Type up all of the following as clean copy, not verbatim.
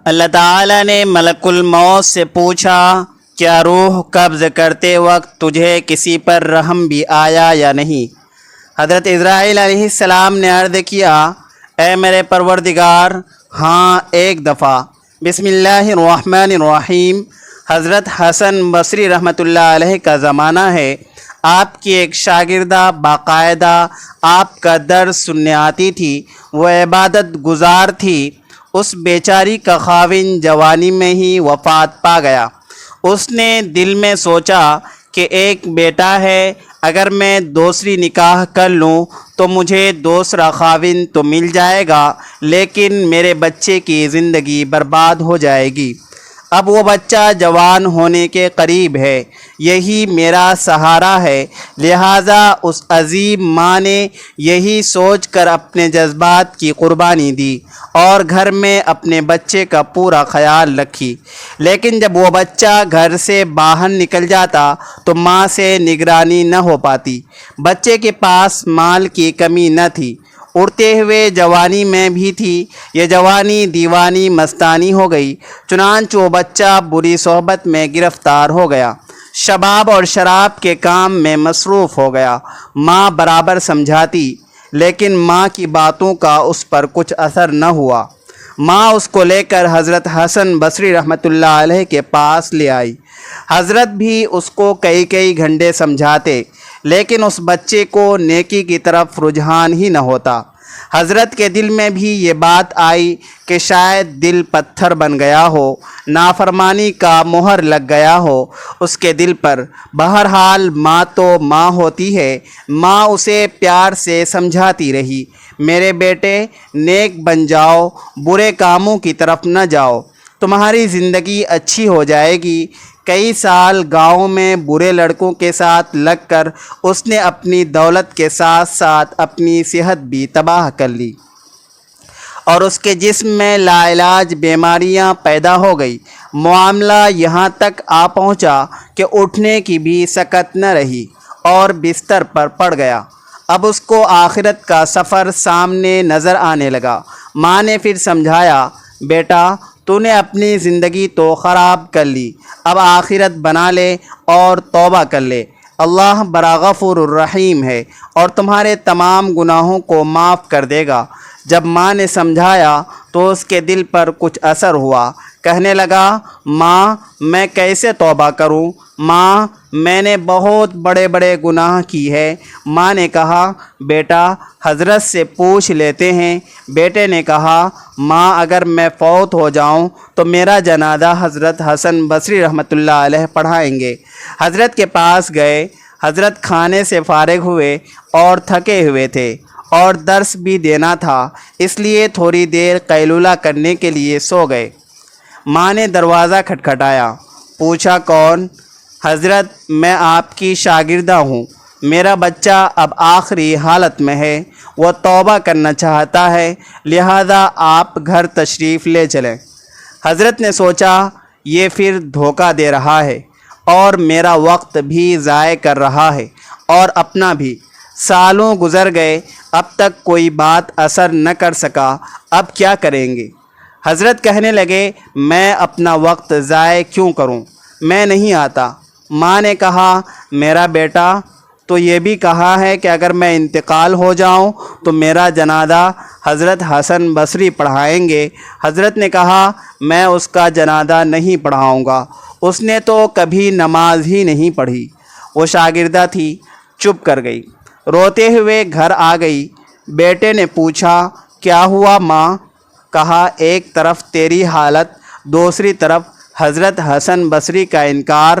اللہ تعالیٰ نے ملک الموت سے پوچھا، کیا روح قبض کرتے وقت تجھے کسی پر رحم بھی آیا یا نہیں؟ حضرت اسرائیل علیہ السلام نے عرض کیا، اے میرے پروردگار، ہاں ایک دفعہ۔ بسم اللہ الرحمن الرحیم۔ حضرت حسن بصری رحمۃ اللہ علیہ کا زمانہ ہے۔ آپ کی ایک شاگردہ باقاعدہ آپ کا درس سننے آتی تھی، وہ عبادت گزار تھی۔ اس بیچاری کا خاوند جوانی میں ہی وفات پا گیا۔ اس نے دل میں سوچا کہ ایک بیٹا ہے، اگر میں دوسری نکاح کر لوں تو مجھے دوسرا خاوند تو مل جائے گا، لیکن میرے بچے کی زندگی برباد ہو جائے گی۔ اب وہ بچہ جوان ہونے کے قریب ہے، یہی میرا سہارا ہے۔ لہٰذا اس عظیم ماں نے یہی سوچ کر اپنے جذبات کی قربانی دی اور گھر میں اپنے بچے کا پورا خیال رکھی۔ لیکن جب وہ بچہ گھر سے باہر نکل جاتا تو ماں سے نگرانی نہ ہو پاتی۔ بچے کے پاس مال کی کمی نہ تھی، اڑتے ہوئے جوانی میں بھی تھی۔ یہ جوانی دیوانی مستانی ہو گئی، چنانچہ وہ بچہ بری صحبت میں گرفتار ہو گیا، شباب اور شراب کے کام میں مصروف ہو گیا۔ ماں برابر سمجھاتی، لیکن ماں کی باتوں کا اس پر کچھ اثر نہ ہوا۔ ماں اس کو لے کر حضرت حسن بصری رحمۃ اللہ علیہ کے پاس لے آئی۔ حضرت بھی اس کو کئی گھنٹے سمجھاتے، لیکن اس بچے کو نیکی کی طرف رجحان ہی نہ ہوتا۔ حضرت کے دل میں بھی یہ بات آئی کہ شاید دل پتھر بن گیا ہو، نافرمانی کا مہر لگ گیا ہو اس کے دل پر۔ بہرحال ماں تو ماں ہوتی ہے۔ ماں اسے پیار سے سمجھاتی رہی، میرے بیٹے نیک بن جاؤ، برے کاموں کی طرف نہ جاؤ، تمہاری زندگی اچھی ہو جائے گی۔ کئی سال گاؤں میں برے لڑکوں کے ساتھ لگ کر اس نے اپنی دولت کے ساتھ ساتھ اپنی صحت بھی تباہ کر لی، اور اس کے جسم میں لاعلاج بیماریاں پیدا ہو گئی۔ معاملہ یہاں تک آ پہنچا کہ اٹھنے کی بھی سکت نہ رہی اور بستر پر پڑ گیا۔ اب اس کو آخرت کا سفر سامنے نظر آنے لگا۔ ماں نے پھر سمجھایا، بیٹا تو نے اپنی زندگی تو خراب کر لی، اب آخرت بنا لے اور توبہ کر لے۔ اللہ بڑا غفور الرحیم ہے اور تمہارے تمام گناہوں کو معاف کر دے گا۔ جب ماں نے سمجھایا تو اس کے دل پر کچھ اثر ہوا۔ کہنے لگا، ماں میں کیسے توبہ کروں؟ ماں میں نے بہت بڑے گناہ کی ہے۔ ماں نے کہا، بیٹا حضرت سے پوچھ لیتے ہیں۔ بیٹے نے کہا، ماں اگر میں فوت ہو جاؤں تو میرا جنازہ حضرت حسن بصری رحمۃ اللہ علیہ پڑھائیں گے۔ حضرت کے پاس گئے۔ حضرت کھانے سے فارغ ہوئے اور تھکے ہوئے تھے اور درس بھی دینا تھا، اس لیے تھوڑی دیر قیلولہ کرنے کے لیے سو گئے۔ ماں نے دروازہ کھٹکھٹایا، پوچھا، کون؟ حضرت میں آپ کی شاگردہ ہوں، میرا بچہ اب آخری حالت میں ہے، وہ توبہ کرنا چاہتا ہے، لہذا آپ گھر تشریف لے چلیں۔ حضرت نے سوچا، یہ پھر دھوکہ دے رہا ہے اور میرا وقت بھی ضائع کر رہا ہے اور اپنا بھی۔ سالوں گزر گئے، اب تک کوئی بات اثر نہ کر سکا، اب کیا کریں گے؟ حضرت کہنے لگے، میں اپنا وقت ضائع کیوں کروں، میں نہیں آتا۔ ماں نے کہا، میرا بیٹا تو یہ بھی کہا ہے کہ اگر میں انتقال ہو جاؤں تو میرا جنازہ حضرت حسن بصری پڑھائیں گے۔ حضرت نے کہا، میں اس کا جنازہ نہیں پڑھاؤں گا، اس نے تو کبھی نماز ہی نہیں پڑھی۔ وہ شاگردہ تھی، چپ کر گئی، روتے ہوئے گھر آ گئی۔ بیٹے نے پوچھا، کیا ہوا ماں؟ کہا، ایک طرف تیری حالت، دوسری طرف حضرت حسن بصری کا انکار۔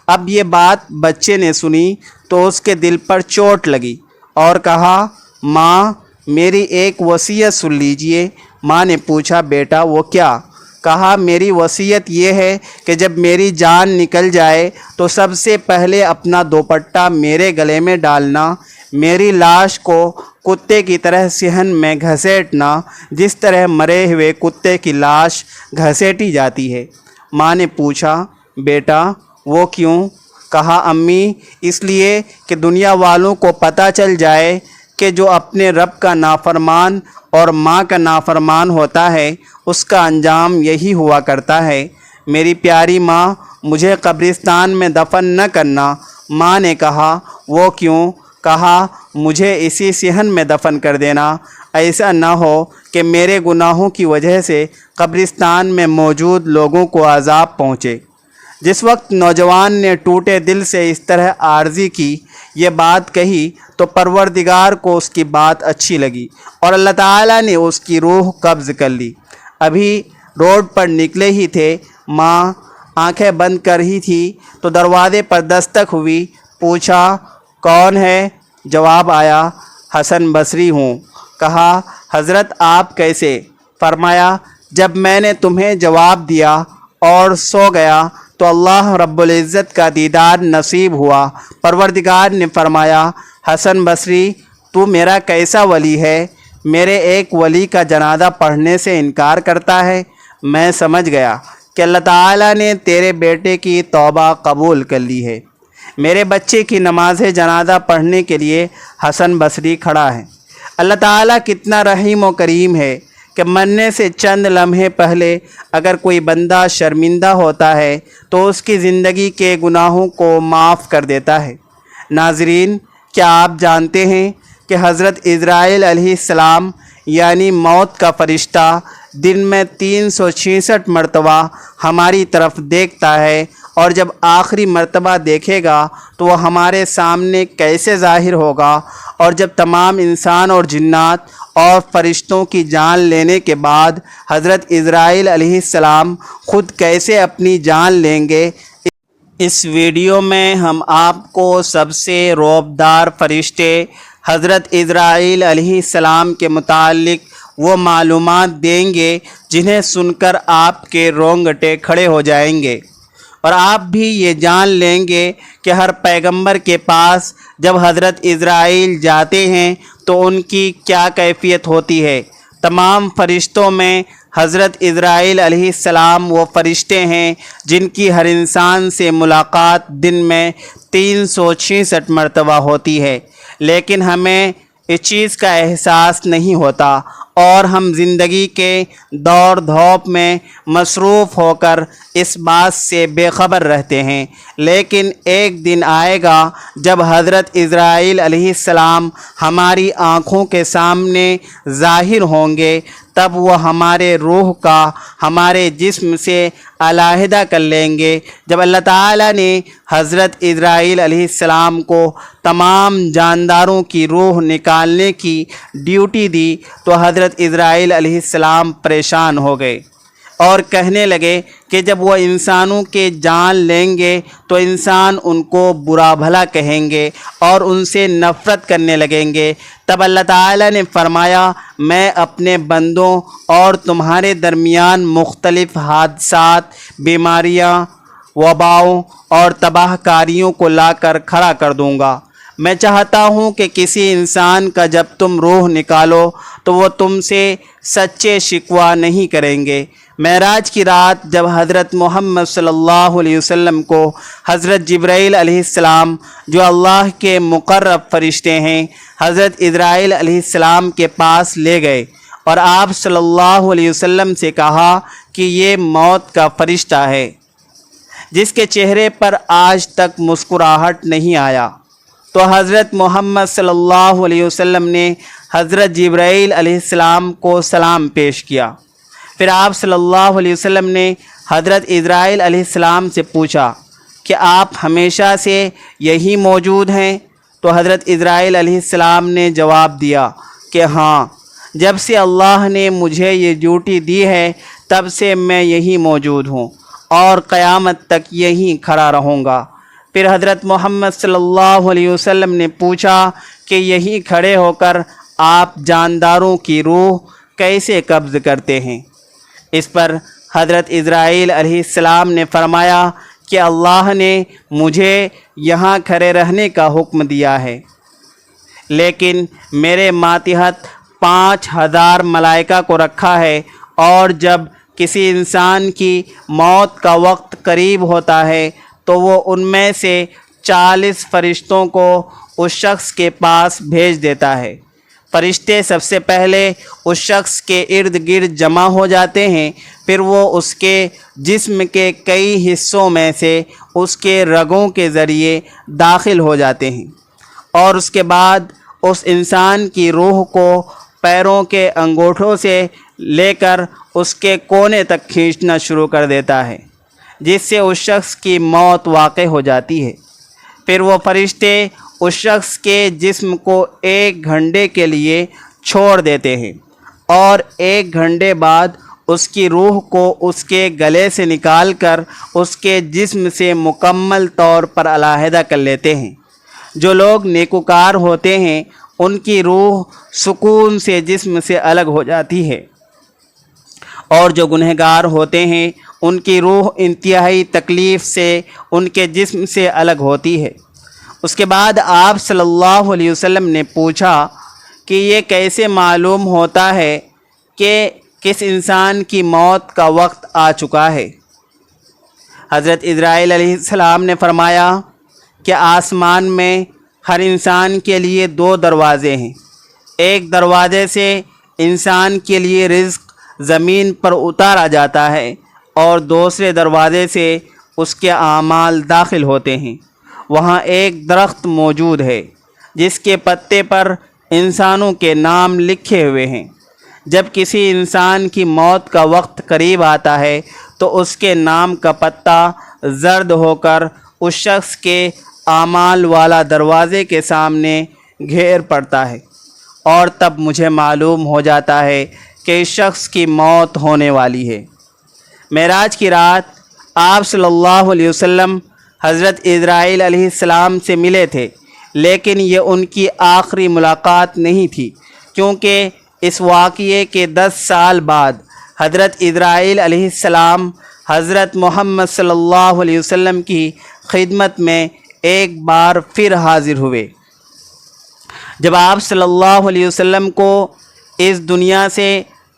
اب یہ بات بچے نے سنی تو اس کے دل پر چوٹ لگی اور کہا، ماں میری ایک وصیت سن لیجئے۔ ماں نے پوچھا، بیٹا وہ کیا؟ کہا، میری وصیت یہ ہے کہ جب میری جان نکل جائے تو سب سے پہلے اپنا دوپٹہ میرے گلے میں ڈالنا، میری لاش کو کتے کی طرح صحن میں گھسیٹنا، جس طرح مرے ہوئے کتے کی لاش گھسیٹی جاتی ہے۔ ماں نے پوچھا، بیٹا وہ کیوں؟ کہا، امی اس لیے کہ دنیا والوں کو پتہ چل جائے کہ جو اپنے رب کا نافرمان اور ماں کا نافرمان ہوتا ہے اس کا انجام یہی ہوا کرتا ہے۔ میری پیاری ماں، مجھے قبرستان میں دفن نہ کرنا۔ ماں نے کہا، وہ کیوں؟ کہا، مجھے اسی صحن میں دفن کر دینا، ایسا نہ ہو کہ میرے گناہوں کی وجہ سے قبرستان میں موجود لوگوں کو عذاب پہنچے۔ جس وقت نوجوان نے ٹوٹے دل سے اس طرح عارضی کی یہ بات کہی تو پروردگار کو اس کی بات اچھی لگی اور اللہ تعالیٰ نے اس کی روح قبض کر لی۔ ابھی روڈ پر نکلے ہی تھے، ماں آنکھیں بند کر ہی تھی تو دروازے پر دستک ہوئی۔ پوچھا، کون ہے؟ جواب آیا، حسن بصری ہوں۔ کہا، حضرت آپ کیسے؟ فرمایا، جب میں نے تمہیں جواب دیا اور سو گیا تو اللہ رب العزت کا دیدار نصیب ہوا۔ پروردگار نے فرمایا، حسن بصری، تو میرا کیسا ولی ہے؟ میرے ایک ولی کا جنازہ پڑھنے سے انکار کرتا ہے۔ میں سمجھ گیا کہ اللہ تعالیٰ نے تیرے بیٹے کی توبہ قبول کر لی ہے۔ میرے بچے کی نماز جنازہ پڑھنے کے لیے حسن بصری کھڑا ہے۔ اللہ تعالیٰ کتنا رحیم و کریم ہے کہ مرنے سے چند لمحے پہلے اگر کوئی بندہ شرمندہ ہوتا ہے تو اس کی زندگی کے گناہوں کو معاف کر دیتا ہے۔ ناظرین، کیا آپ جانتے ہیں کہ حضرت عزرائیل علیہ السلام یعنی موت کا فرشتہ دن میں 366 مرتبہ ہماری طرف دیکھتا ہے، اور جب آخری مرتبہ دیکھے گا تو وہ ہمارے سامنے کیسے ظاہر ہوگا، اور جب تمام انسان اور جنات اور فرشتوں کی جان لینے کے بعد حضرت عزرائیل علیہ السلام خود کیسے اپنی جان لیں گے۔ اس ویڈیو میں ہم آپ کو سب سے رعبدار فرشتے حضرت عزرائیل علیہ السلام کے متعلق وہ معلومات دیں گے جنہیں سن کر آپ کے رونگٹے کھڑے ہو جائیں گے، اور آپ بھی یہ جان لیں گے کہ ہر پیغمبر کے پاس جب حضرت عزرائیل جاتے ہیں تو ان کی کیا کیفیت ہوتی ہے۔ تمام فرشتوں میں حضرت عزرائیل علیہ السلام وہ فرشتے ہیں جن کی ہر انسان سے ملاقات دن میں 366 مرتبہ ہوتی ہے، لیکن ہمیں اس چیز کا احساس نہیں ہوتا اور ہم زندگی کے دور دھوپ میں مصروف ہو کر اس بات سے بے خبر رہتے ہیں۔ لیکن ایک دن آئے گا جب حضرت عزرائیل علیہ السلام ہماری آنکھوں کے سامنے ظاہر ہوں گے، تب وہ ہمارے روح کا ہمارے جسم سے علیحدہ کر لیں گے۔ جب اللہ تعالیٰ نے حضرت عزرائیل علیہ السلام کو تمام جانداروں کی روح نکالنے کی ڈیوٹی دی تو حضرت عزرائیل علیہ السلام پریشان ہو گئے اور کہنے لگے کہ جب وہ انسانوں کے جان لیں گے تو انسان ان کو برا بھلا کہیں گے اور ان سے نفرت کرنے لگیں گے۔ تب اللہ تعالیٰ نے فرمایا، میں اپنے بندوں اور تمہارے درمیان مختلف حادثات، بیماریاں، وباؤں اور تباہ کاریوں کو لا کر کھڑا کر دوں گا۔ میں چاہتا ہوں کہ کسی انسان کا جب تم روح نکالو تو وہ تم سے سچے شکوہ نہیں کریں گے۔ معراج کی رات جب حضرت محمد صلی اللہ علیہ وسلم کو حضرت جبرائیل علیہ السلام جو اللہ کے مقرب فرشتے ہیں حضرت عزرائیل علیہ السلام کے پاس لے گئے اور آپ صلی اللہ علیہ وسلم سے کہا کہ یہ موت کا فرشتہ ہے جس کے چہرے پر آج تک مسکراہٹ نہیں آیا، تو حضرت محمد صلی اللہ علیہ وسلم نے حضرت جبرائیل علیہ السلام کو سلام پیش کیا۔ پھر آپ صلی اللہ علیہ وسلم نے حضرت عزرائیل علیہ السلام سے پوچھا کہ آپ ہمیشہ سے یہی موجود ہیں؟ تو حضرت عزرائیل علیہ السلام نے جواب دیا کہ ہاں، جب سے اللہ نے مجھے یہ ڈیوٹی دی ہے تب سے میں یہی موجود ہوں اور قیامت تک یہیں کھڑا رہوں گا۔ پھر حضرت محمد صلی اللہ علیہ وسلم نے پوچھا کہ یہی کھڑے ہو کر آپ جانداروں کی روح کیسے قبض کرتے ہیں؟ اس پر حضرت عزرائیل علیہ السلام نے فرمایا کہ اللہ نے مجھے یہاں کھڑے رہنے کا حکم دیا ہے، لیکن میرے ماتحت 5000 ملائکہ کو رکھا ہے، اور جب کسی انسان کی موت کا وقت قریب ہوتا ہے تو وہ ان میں سے 40 فرشتوں کو اس شخص کے پاس بھیج دیتا ہے۔ فرشتے سب سے پہلے اس شخص کے ارد گرد جمع ہو جاتے ہیں، پھر وہ اس کے جسم کے کئی حصوں میں سے اس کے رگوں کے ذریعے داخل ہو جاتے ہیں، اور اس کے بعد اس انسان کی روح کو پیروں کے انگوٹھوں سے لے کر اس کے کونے تک کھینچنا شروع کر دیتا ہے، جس سے اس شخص کی موت واقع ہو جاتی ہے۔ پھر وہ فرشتے اس شخص کے جسم کو 1 گھنٹے کے لیے چھوڑ دیتے ہیں، اور 1 گھنٹے بعد اس کی روح کو اس کے گلے سے نکال کر اس کے جسم سے مکمل طور پر علیحدہ کر لیتے ہیں۔ جو لوگ نیکوکار ہوتے ہیں ان کی روح سکون سے جسم سے الگ ہو جاتی ہے، اور جو گنہگار ہوتے ہیں ان کی روح انتہائی تکلیف سے ان کے جسم سے الگ ہوتی ہے۔ اس کے بعد آپ صلی اللہ علیہ وسلم نے پوچھا کہ یہ کیسے معلوم ہوتا ہے کہ کس انسان کی موت کا وقت آ چکا ہے؟ حضرت اسرائیل علیہ السلام نے فرمایا کہ آسمان میں ہر انسان کے لیے 2 دروازے ہیں، ایک دروازے سے انسان کے لیے رزق زمین پر اتارا جاتا ہے، اور دوسرے دروازے سے اس کے اعمال داخل ہوتے ہیں۔ وہاں ایک درخت موجود ہے جس کے پتے پر انسانوں کے نام لکھے ہوئے ہیں۔ جب کسی انسان کی موت کا وقت قریب آتا ہے تو اس کے نام کا پتا زرد ہو کر اس شخص کے اعمال والا دروازے کے سامنے گھیر پڑتا ہے، اور تب مجھے معلوم ہو جاتا ہے کہ اس شخص کی موت ہونے والی ہے۔ معراج کی رات آپ صلی اللہ علیہ وسلم حضرت اسرائیل علیہ السلام سے ملے تھے، لیکن یہ ان کی آخری ملاقات نہیں تھی، کیونکہ اس واقعے کے 10 سال بعد حضرت اسرائیل علیہ السلام حضرت محمد صلی اللہ علیہ وسلم کی خدمت میں ایک بار پھر حاضر ہوئے۔ جب آپ صلی اللہ علیہ وسلم کو اس دنیا سے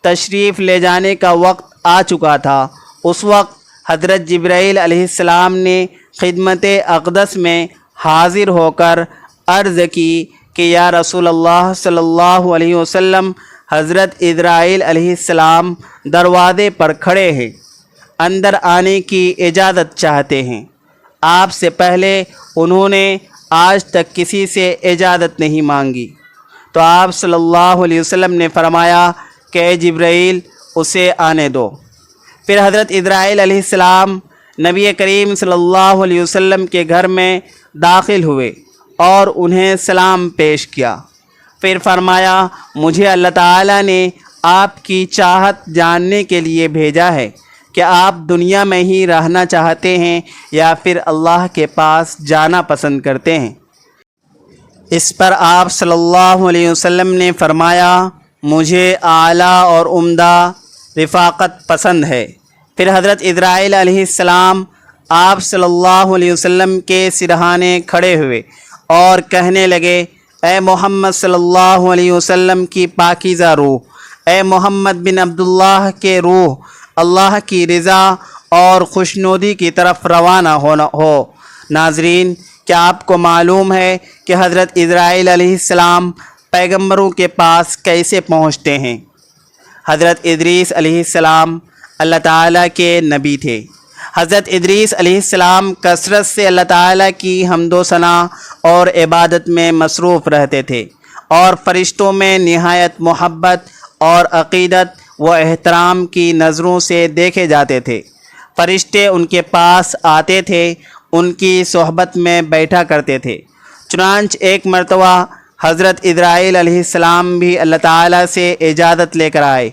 تشریف لے جانے کا وقت آ چکا تھا، اس وقت حضرت جبرائیل علیہ السلام نے خدمت اقدس میں حاضر ہو کر عرض کی کہ یا رسول اللہ صلی اللہ علیہ وسلم، حضرت اسرائیل علیہ السلام دروازے پر کھڑے ہیں، اندر آنے کی اجازت چاہتے ہیں۔ آپ سے پہلے انہوں نے آج تک کسی سے اجازت نہیں مانگی۔ تو آپ صلی اللہ علیہ وسلم نے فرمایا کہ اے جبرائیل، اسے آنے دو۔ پھر حضرت اسرائیل علیہ السلام نبی کریم صلی اللہ علیہ وسلم کے گھر میں داخل ہوئے اور انہیں سلام پیش کیا۔ پھر فرمایا مجھے اللہ تعالیٰ نے آپ کی چاہت جاننے کے لیے بھیجا ہے کہ آپ دنیا میں ہی رہنا چاہتے ہیں یا پھر اللہ کے پاس جانا پسند کرتے ہیں۔ اس پر آپ صلی اللہ علیہ وسلم نے فرمایا مجھے اعلیٰ اور عمدہ رفاقت پسند ہے۔ پھر حضرت اسرائیل علیہ السلام آپ صلی اللہ علیہ وسلم کے سرہانے کھڑے ہوئے اور کہنے لگے اے محمد صلی اللہ علیہ وسلم کی پاکیزہ روح، اے محمد بن عبداللہ کے روح، اللہ کی رضا اور خوشنودی کی طرف روانہ ہو۔ ناظرین، کیا آپ کو معلوم ہے کہ حضرت اسرائیل علیہ السلام پیغمبروں کے پاس کیسے پہنچتے ہیں؟ حضرت ادریس علیہ السلام اللہ تعالیٰ کے نبی تھے۔ حضرت ادریس علیہ السلام کثرت سے اللہ تعالیٰ کی حمد و ثنا اور عبادت میں مصروف رہتے تھے، اور فرشتوں میں نہایت محبت اور عقیدت و احترام کی نظروں سے دیکھے جاتے تھے۔ فرشتے ان کے پاس آتے تھے، ان کی صحبت میں بیٹھا کرتے تھے۔ چنانچہ ایک مرتبہ حضرت اسرائیل علیہ السلام بھی اللہ تعالیٰ سے اجازت لے کر آئے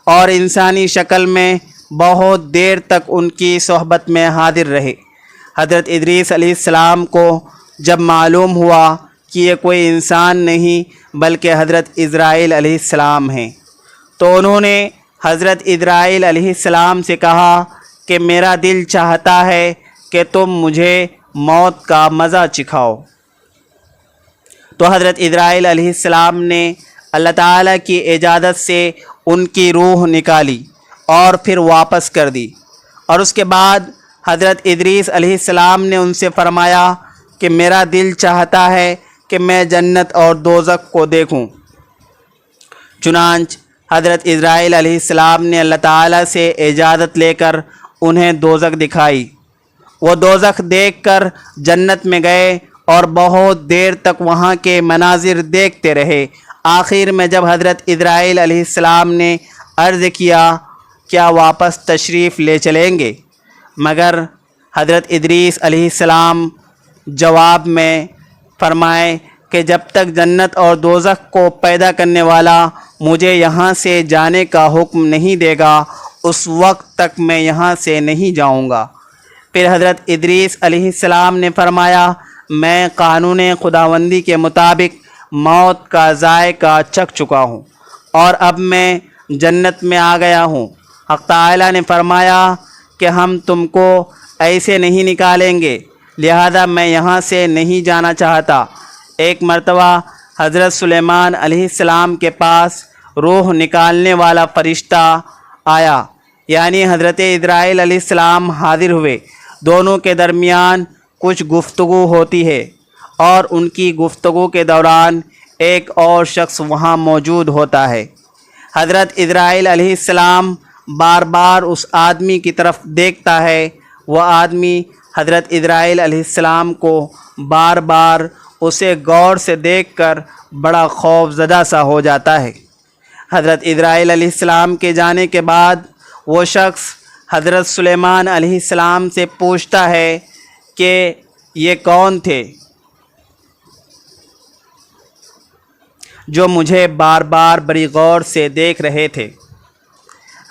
اور انسانی شکل میں بہت دیر تک ان کی صحبت میں حاضر رہے۔ حضرت ادریس علیہ السلام کو جب معلوم ہوا کہ یہ کوئی انسان نہیں بلکہ حضرت اسرائیل علیہ السلام ہیں، تو انہوں نے حضرت اسرائیل علیہ السلام سے کہا کہ میرا دل چاہتا ہے کہ تم مجھے موت کا مزہ چکھاؤ۔ تو حضرت اسرائیل علیہ السلام نے اللہ تعالیٰ کی اجازت سے ان کی روح نکالی اور پھر واپس کر دی، اور اس کے بعد حضرت ادریس علیہ السلام نے ان سے فرمایا کہ میرا دل چاہتا ہے کہ میں جنت اور دوزخ کو دیکھوں۔ چنانچہ حضرت اسرائیل علیہ السلام نے اللہ تعالیٰ سے اجازت لے کر انہیں دوزخ دکھائی۔ وہ دوزخ دیکھ کر جنت میں گئے اور بہت دیر تک وہاں کے مناظر دیکھتے رہے۔ آخر میں جب حضرت اسرائیل علیہ السلام نے عرض کیا کیا واپس تشریف لے چلیں گے، مگر حضرت ادریس علیہ السلام جواب میں فرمائے کہ جب تک جنت اور دوزخ کو پیدا کرنے والا مجھے یہاں سے جانے کا حکم نہیں دے گا اس وقت تک میں یہاں سے نہیں جاؤں گا۔ پھر حضرت ادریس علیہ السلام نے فرمایا میں قانون خداوندی کے مطابق موت کا ذائقہ چکھ چکا ہوں اور اب میں جنت میں آ گیا ہوں۔ حق تعالیٰ نے فرمایا کہ ہم تم کو ایسے نہیں نکالیں گے، لہذا میں یہاں سے نہیں جانا چاہتا۔ ایک مرتبہ حضرت سلیمان علیہ السلام کے پاس روح نکالنے والا فرشتہ آیا، یعنی حضرت اسرائیل علیہ السلام حاضر ہوئے۔ دونوں کے درمیان کچھ گفتگو ہوتی ہے اور ان کی گفتگو کے دوران ایک اور شخص وہاں موجود ہوتا ہے۔ حضرت اسرائیل علیہ السلام بار بار اس آدمی کی طرف دیکھتا ہے۔ وہ آدمی حضرت اسرائیل علیہ السلام کو بار بار اسے غور سے دیکھ کر بڑا خوف زدہ سا ہو جاتا ہے۔ حضرت اسرائیل علیہ السلام کے جانے کے بعد وہ شخص حضرت سلیمان علیہ السلام سے پوچھتا ہے کہ یہ کون تھے جو مجھے بار بار بڑی غور سے دیکھ رہے تھے۔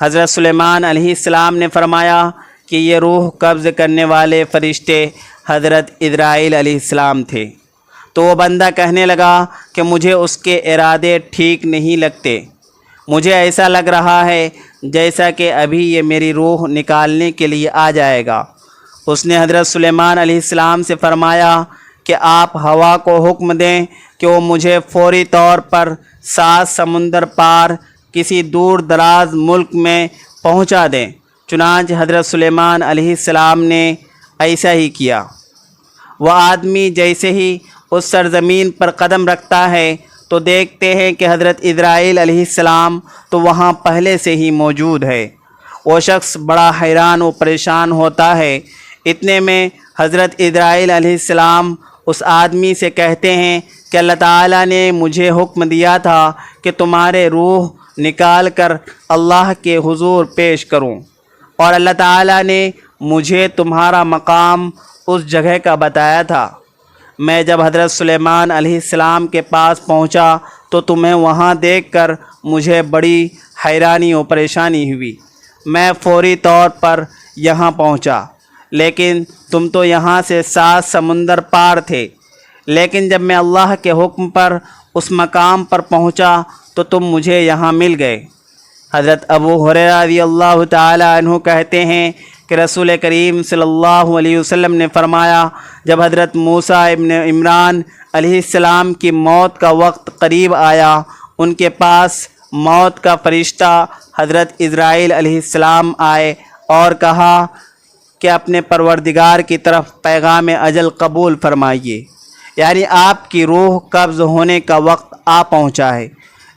حضرت سلیمان علیہ السلام نے فرمایا کہ یہ روح قبض کرنے والے فرشتے حضرت اسرائیل علیہ السلام تھے۔ تو وہ بندہ کہنے لگا کہ مجھے اس کے ارادے ٹھیک نہیں لگتے، مجھے ایسا لگ رہا ہے جیسا کہ ابھی یہ میری روح نکالنے کے لیے آ جائے گا۔ اس نے حضرت سلیمان علیہ السلام سے فرمایا کہ آپ ہوا کو حکم دیں کہ وہ مجھے فوری طور پر 7 سمندر پار کسی دور دراز ملک میں پہنچا دیں۔ چنانچہ حضرت سلیمان علیہ السلام نے ایسا ہی کیا۔ وہ آدمی جیسے ہی اس سرزمین پر قدم رکھتا ہے تو دیکھتے ہیں کہ حضرت اسرائیل علیہ السلام تو وہاں پہلے سے ہی موجود ہے۔ وہ شخص بڑا حیران و پریشان ہوتا ہے۔ اتنے میں حضرت اسرائیل علیہ السلام اس آدمی سے کہتے ہیں کہ اللہ تعالیٰ نے مجھے حکم دیا تھا کہ تمہارے روح نکال کر اللہ کے حضور پیش کروں، اور اللہ تعالیٰ نے مجھے تمہارا مقام اس جگہ کا بتایا تھا۔ میں جب حضرت سلیمان علیہ السلام کے پاس پہنچا تو تمہیں وہاں دیکھ کر مجھے بڑی حیرانی و پریشانی ہوئی۔ میں فوری طور پر یہاں پہنچا، لیکن تم تو یہاں سے 7 سمندر پار تھے۔ لیکن جب میں اللہ کے حکم پر اس مقام پر پہنچا تو تم مجھے یہاں مل گئے۔ حضرت ابو ہریرہ رضی اللہ تعالی عنہ کہتے ہیں کہ رسول کریم صلی اللہ علیہ وسلم نے فرمایا جب حضرت موسیٰ ابن عمران علیہ السلام کی موت کا وقت قریب آیا، ان کے پاس موت کا فرشتہ حضرت اسرائیل علیہ السلام آئے اور کہا کہ اپنے پروردگار کی طرف پیغام اجل قبول فرمائیے، یعنی آپ کی روح قبض ہونے کا وقت آ پہنچا ہے،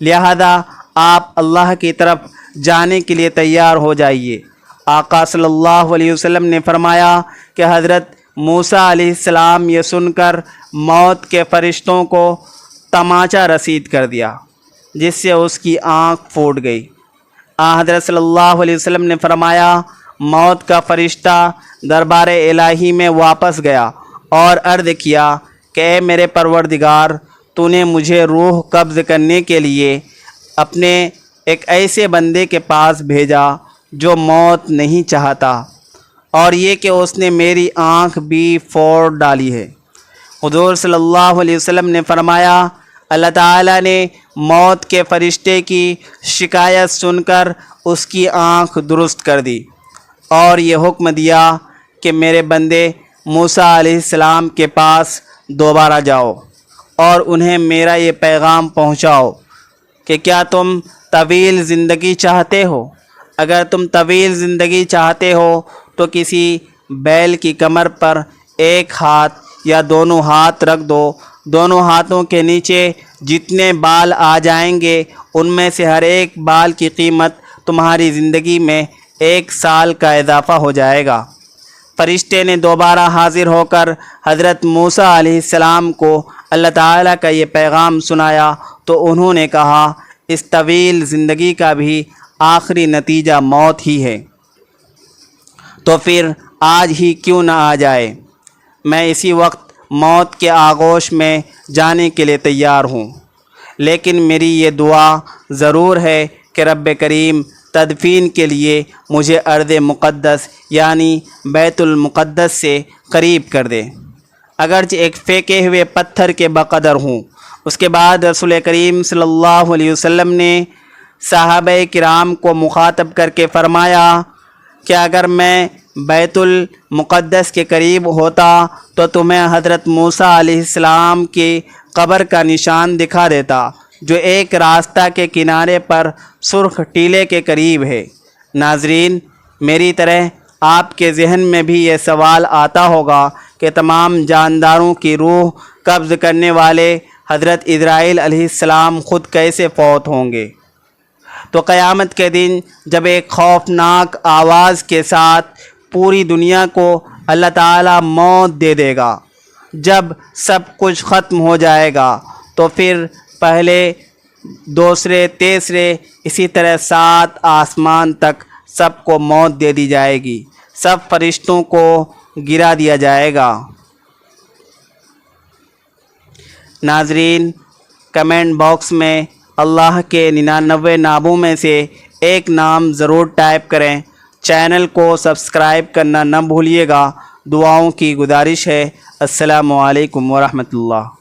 لہذا آپ اللہ کی طرف جانے کے لیے تیار ہو جائیے۔ آقا صلی اللہ علیہ وسلم نے فرمایا کہ حضرت موسیٰ علیہ السلام یہ سن کر موت کے فرشتوں کو تمانچہ رسید کر دیا، جس سے اس کی آنکھ پھوٹ گئی۔ حضرت صلی اللہ علیہ وسلم نے فرمایا موت کا فرشتہ دربار الہی میں واپس گیا اور عرض کیا کہ اے میرے پروردگار، تو نے مجھے روح قبض کرنے کے لیے اپنے ایک ایسے بندے کے پاس بھیجا جو موت نہیں چاہتا، اور یہ کہ اس نے میری آنکھ بھی پھوڑ ڈالی ہے۔ حضور صلی اللہ علیہ وسلم نے فرمایا اللہ تعالیٰ نے موت کے فرشتے کی شکایت سن کر اس کی آنکھ درست کر دی اور یہ حکم دیا کہ میرے بندے موسیٰ علیہ السلام کے پاس دوبارہ جاؤ اور انہیں میرا یہ پیغام پہنچاؤ کہ کیا تم طویل زندگی چاہتے ہو؟ اگر تم طویل زندگی چاہتے ہو تو کسی بیل کی کمر پر ایک ہاتھ یا دونوں ہاتھ رکھ دو، دونوں ہاتھوں کے نیچے جتنے بال آ جائیں گے ان میں سے ہر ایک بال کی قیمت تمہاری زندگی میں 1 سال کا اضافہ ہو جائے گا۔ فرشتے نے دوبارہ حاضر ہو کر حضرت موسیٰ علیہ السلام کو اللہ تعالیٰ کا یہ پیغام سنایا تو انہوں نے کہا اس طویل زندگی کا بھی آخری نتیجہ موت ہی ہے، تو پھر آج ہی کیوں نہ آ جائے۔ میں اسی وقت موت کے آغوش میں جانے کے لیے تیار ہوں، لیکن میری یہ دعا ضرور ہے کہ رب کریم تدفین کے لیے مجھے ارض مقدس یعنی بیت المقدس سے قریب کر دے، اگرچہ ایک پھینکے ہوئے پتھر کے بقدر ہوں۔ اس کے بعد رسول کریم صلی اللہ علیہ وسلم نے صحابہ کرام کو مخاطب کر کے فرمایا کہ اگر میں بیت المقدس کے قریب ہوتا تو تمہیں حضرت موسیٰ علیہ السلام کی قبر کا نشان دکھا دیتا جو ایک راستہ کے کنارے پر سرخ ٹیلے کے قریب ہے۔ ناظرین، میری طرح آپ کے ذہن میں بھی یہ سوال آتا ہوگا کہ تمام جانداروں کی روح قبض کرنے والے حضرت اسرائیل علیہ السلام خود کیسے فوت ہوں گے؟ تو قیامت کے دن جب ایک خوفناک آواز کے ساتھ پوری دنیا کو اللہ تعالیٰ موت دے دے گا، جب سب کچھ ختم ہو جائے گا تو پھر پہلے، دوسرے، تیسرے، اسی طرح 7 آسمان تک سب کو موت دے دی جائے گی، سب فرشتوں کو گرا دیا جائے گا۔ ناظرین، کمنٹ باکس میں اللہ کے 99 ناموں میں سے ایک نام ضرور ٹائپ کریں۔ چینل کو سبسکرائب کرنا نہ بھولیے گا۔ دعاؤں کی گزارش ہے۔ السلام علیکم ورحمۃ اللہ۔